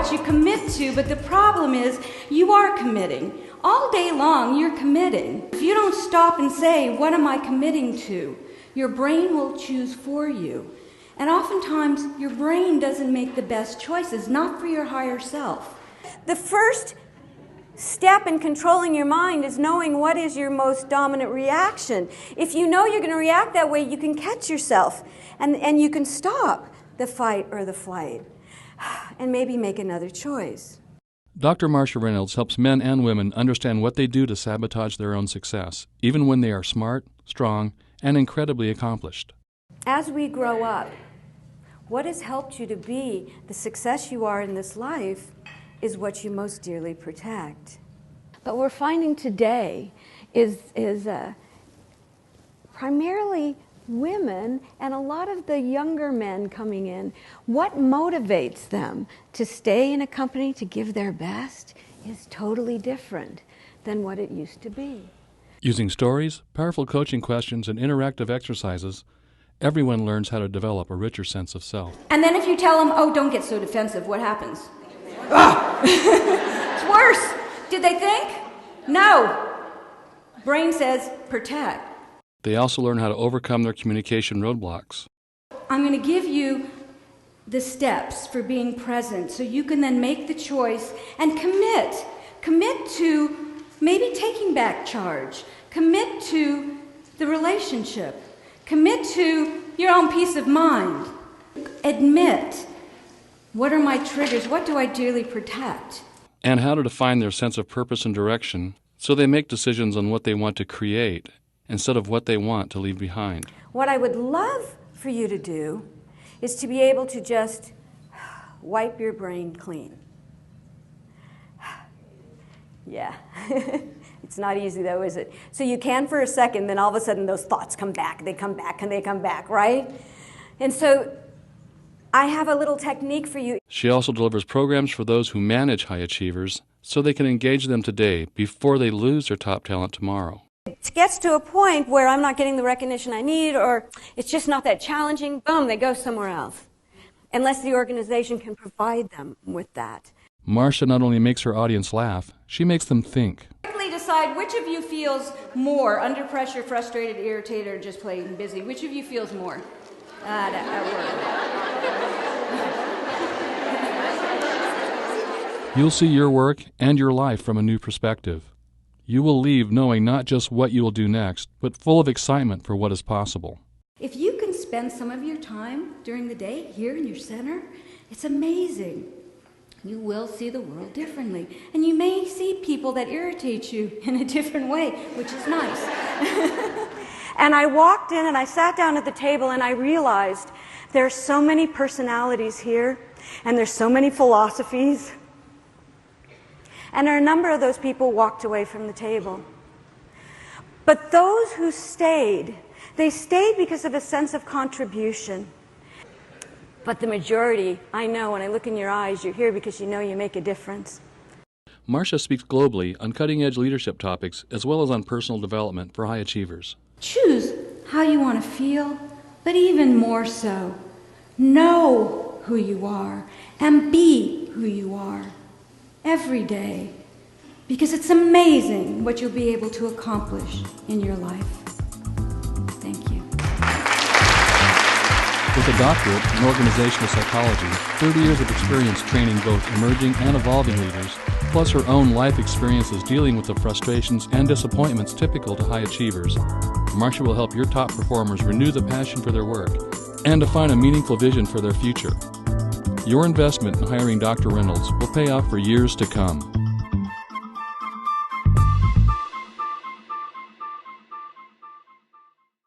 what you commit to, but the problem is you are committing. All day long, you're committing. If you don't stop and say, what am I committing to? Your brain will choose for you. And oftentimes, your brain doesn't make the best choices, not for your higher self. The first step in controlling your mind is knowing what is your most dominant reaction. If you know you're going to react that way, you can catch yourself, and you can stop the fight or the flight, and maybe make another choice. Dr. Marcia Reynolds helps men and women understand what they do to sabotage their own success, even when they are smart, strong, and incredibly accomplished. As we grow up, what has helped you to be the success you are in this life is what you most dearly protect. But we're finding today is primarily women and a lot of the younger men coming in. What motivates them to stay in a company, to give their best, is totally different than what it used to be. Using stories, powerful coaching questions, and interactive exercises, everyone learns how to develop a richer sense of self. And then if you tell them, oh, don't get so defensive, what happens? It's worse. Did they think? No. Brain says, protect. They also learn how to overcome their communication roadblocks. I'm going to give you the steps for being present so you can then make the choice and commit. Commit to maybe taking back charge. Commit to the relationship. Commit to your own peace of mind. Admit, what are my triggers? What do I dearly protect? And how to define their sense of purpose and direction so they make decisions on what they want to create instead of what they want to leave behind. What I would love for you to do is to be able to just wipe your brain clean. Yeah. It's not easy though, is it? So you can for a second, then all of a sudden those thoughts come back, they come back, and they come back, right? And so I have a little technique for you. She also delivers programs for those who manage high achievers so they can engage them today before they lose their top talent tomorrow. It gets to a point where I'm not getting the recognition I need, or it's just not that challenging, boom, they go somewhere else. Unless the organization can provide them with that. Marcia not only makes her audience laugh, she makes them think. Decide which of you feels more under pressure, frustrated, irritated, or just plain busy. Which of you feels more? You'll see your work and your life from a new perspective. You will leave knowing not just what you will do next, but full of excitement for what is possible. If you can spend some of your time during the day here in your center, it's amazing. You will see the world differently. And you may see people that irritate you in a different way, which is nice. And I walked in and I sat down at the table and I realized there are so many personalities here and there's so many philosophies. And a number of those people walked away from the table. But those who stayed, they stayed because of a sense of contribution. But the majority, I know when I look in your eyes, you're here because you know you make a difference. Marcia speaks globally on cutting-edge leadership topics as well as on personal development for high achievers. Choose how you want to feel, but even more so, know who you are and be who you are every day, because it's amazing what you'll be able to accomplish in your life. Thank you. With a doctorate in organizational psychology, 30 years of experience training both emerging and evolving leaders, plus her own life experiences dealing with the frustrations and disappointments typical to high achievers, Marcia will help your top performers renew the passion for their work and define a meaningful vision for their future. Your investment in hiring Dr. Reynolds will pay off for years to come.